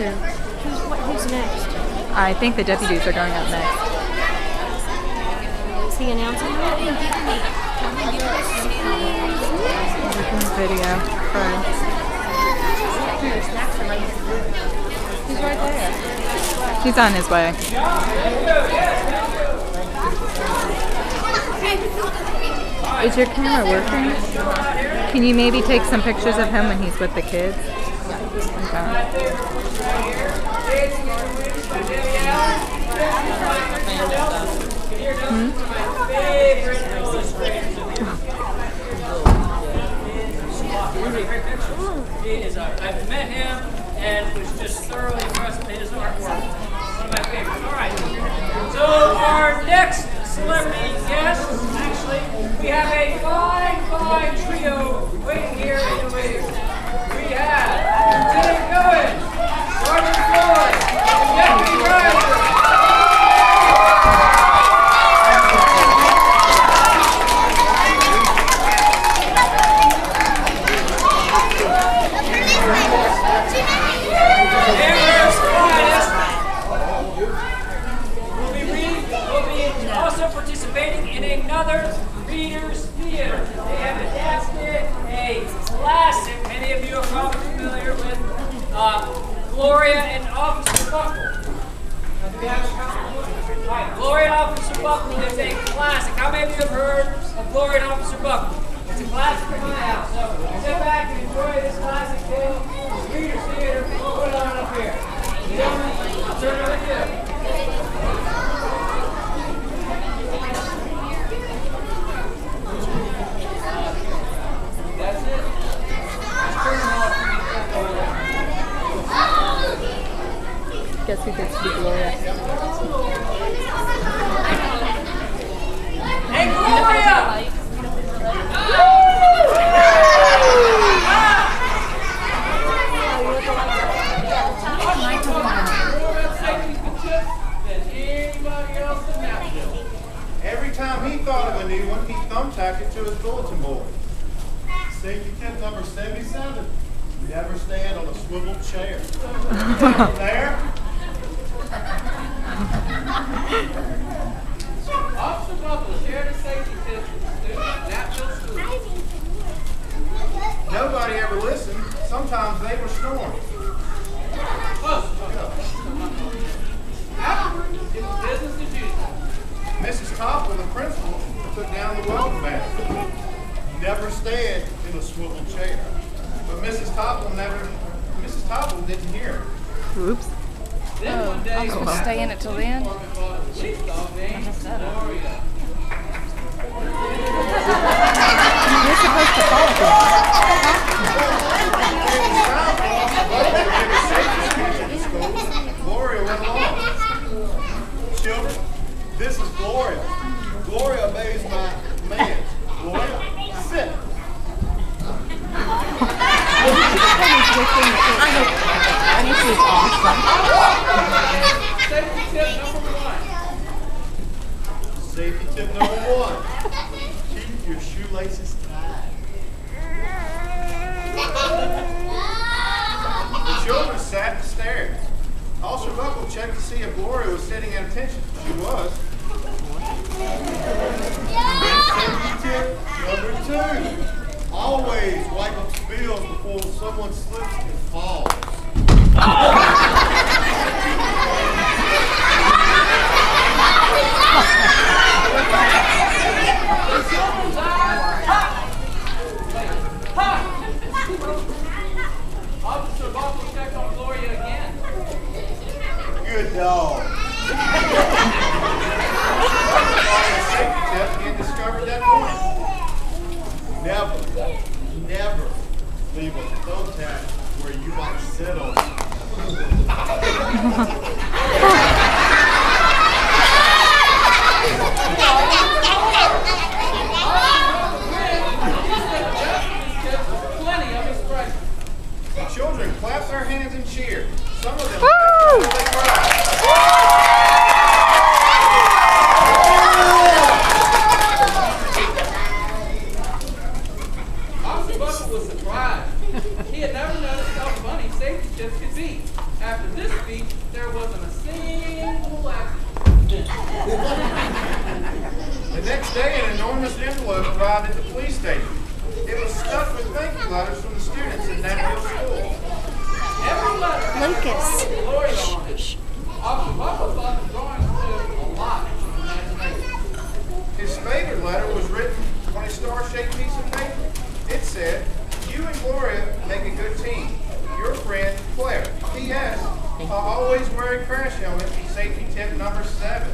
Yeah. Who's next? I think the deputies are going up next. Is he announcing that? Video. Fred. He's right there. He's on his way. Is your camera working? Can you maybe take some pictures of him when he's with the kids? Okay. I've met him and was just thoroughly impressed with his artwork. One of my favorites. All right. So our next celebrity guest, actually, we have a fine trio waiting here in the waiting room. We have Lieutenant Cohen, Sergeant Floyd, and Deputy Driver. Participating in another Reader's Theater. They have adapted a classic. Many of you are probably familiar with Gloria and Officer Buckle. Do we have a copy? All right, Gloria and Officer Buckle is a classic. How many of you have heard of Gloria and Officer Buckle? It's a classic in my house. So sit back and enjoy this classic film. Reader's Theater. Put it on up here. Gentlemen, I'll turn it over to you. Guess who gets to be Gloria? Hey, Gloria! Every time he thought of a new one, he thumbtacked it to his bulletin board. Safety tip number 77. Never stand on a swivel chair. There. Officer Buckle shared a safety tip with students at Nashville School. Nobody ever listened. Sometimes they were snoring. Afterward, it was business as usual. Mrs. Topple, the principal, took down the welcome basket. Never stand in a swivel chair. But Mrs. Topple didn't hear it. Oops. Then one day, I was supposed to stay in it till then. police dog named Gloria. You're supposed to follow him. Gloria went along. Children, this is Gloria. Gloria obeys my commands. Gloria, sit. Safety tip number 1. Safety tip number 1. Keep your shoelaces tied. The children sat and stared. Officer Buckle checked to see if Gloria was sitting at attention. She was. Safety tip number 2. Always wipe up spills before someone slips and falls. Officer Buckle checked on Gloria again. Good dog. Safety tip and discovered that point. Never leave a thumbtack where you might sit on it. Plenty of expression. The children clap their hands and cheer. Some of them Woo! they cry. Officer Buckle was surprised. He had never noticed how funny safety tips could be. After this enormous envelope arrived at the police station. It was stuffed with thank you letters from the students in Nashville School. Lucas. His favorite letter was written on a star-shaped piece of paper. It said, "You and Gloria make a good team. Your friend, Claire. P.S. I'll always wear a crash helmet. Safety tip number 7.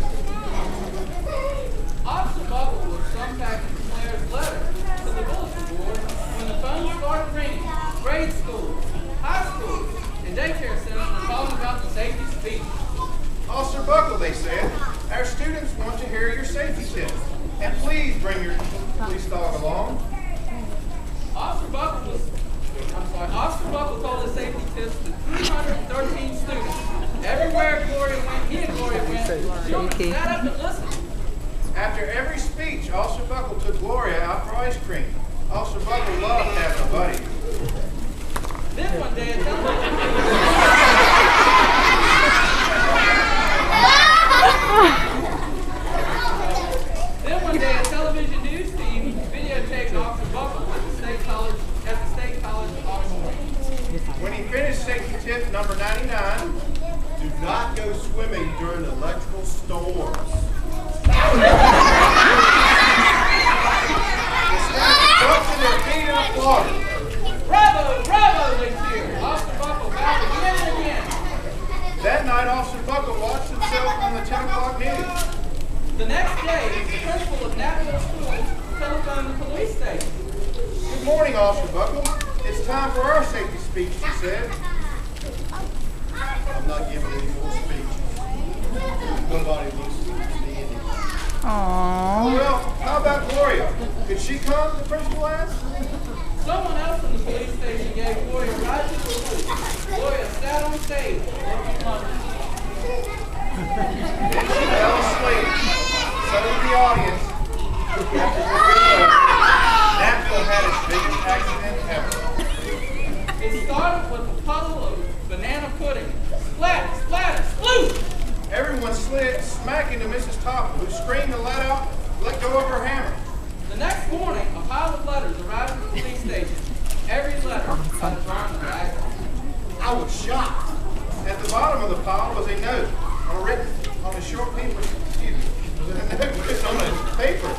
Officer Buckle was contacting Claire's letter to the bulletin board when the phone started ringing. Grade schools, high schools, and daycare centers were calling about the safety speech. Officer Buckle, they said, our students want to hear your safety tips. And please bring your police dog along. Officer Buckle told his safety tips to 313 students. Everywhere he and Gloria went, children sat up and listened. After every speech, Officer Buckle took Gloria out for ice cream. Officer Buckle loved having a buddy. Then one day, a television news team videotaped Officer Buckle at the State College auditorium. When he finished safety tip number 99, do not go swimming during electrical storms. The staff jumped to their feet and applauded. Bravo, bravo, they cheered. Officer Buckle vowed again and again. That night, Officer Buckle watched himself on the 10 o'clock news. The next day, the principal of Nashville School telephoned the police station. Good morning, Officer Buckle. It's time for our safety speech, she said. I'm not giving any more speech. Nobody listens to me. Aww. Well, how about Gloria? Could she come, the principal asked? Someone else from the police station gave Gloria a ride to the police. Gloria sat on stage looking wonderful. Then she fell asleep. So did the audience. Nashville had its biggest accident ever. It started with a puddle of banana pudding. Splatter, splatter, sploosh! Everyone slid smack into Mrs. Topple, who screamed and let go of her hammer. The next morning, a pile of letters arrived at the police station. Every letter had a drawing of the accident. I was shocked. At the bottom of the pile was a note written on a short paper. Excuse me. A note written on a paper.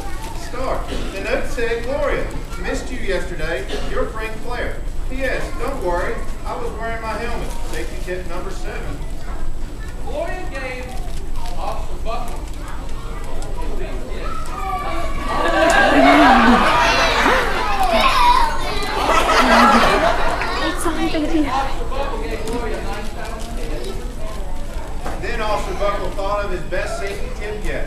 Star. The note said, "Gloria, missed you yesterday. Your friend Claire. P.S. Don't worry. I was wearing my helmet. Safety tip number 7. Gloria gave Officer Buckle a big kiss. Officer Buckle gave Gloria a nice pound kiss. Then Officer Buckle thought of his best safety tip yet.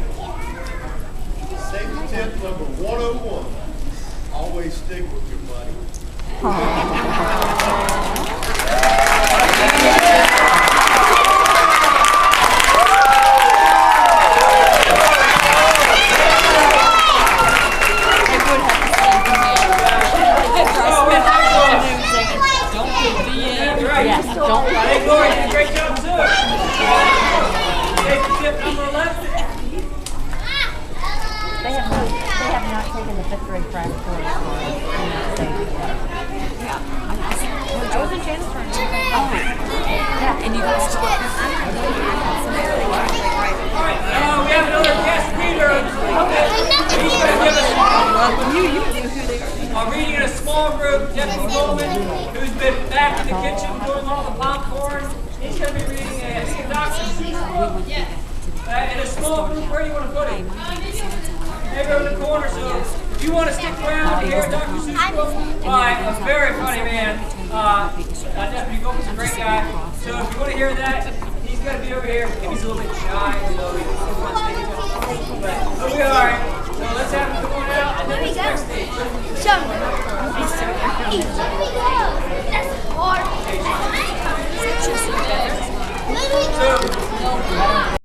Safety tip number 101. Always stick with your buddy. Hey, Gloria, you did a great job too. Safety tip number 11. They have not taken the 5th grade crash course. I was in janitor. Yeah, and you guys All right, now we have another guest reader. He's going to give us a reading in a small group. Deputy Bowman, who's been back in the kitchen doing all the popcorn. He's going to be reading a synopsis. In a small group, where do you want to put him? Maybe over the corner. So if you want to stick around here, Dr. Seuss book by a very funny man. Deputy Bowman's a great guy. So if you want to hear that, he's going to be over here. Maybe he's a little bit shy, so he doesn't want to take it. But he'll be all right. So let's have him come on out, and then let's backstage. Show me. That's hard. So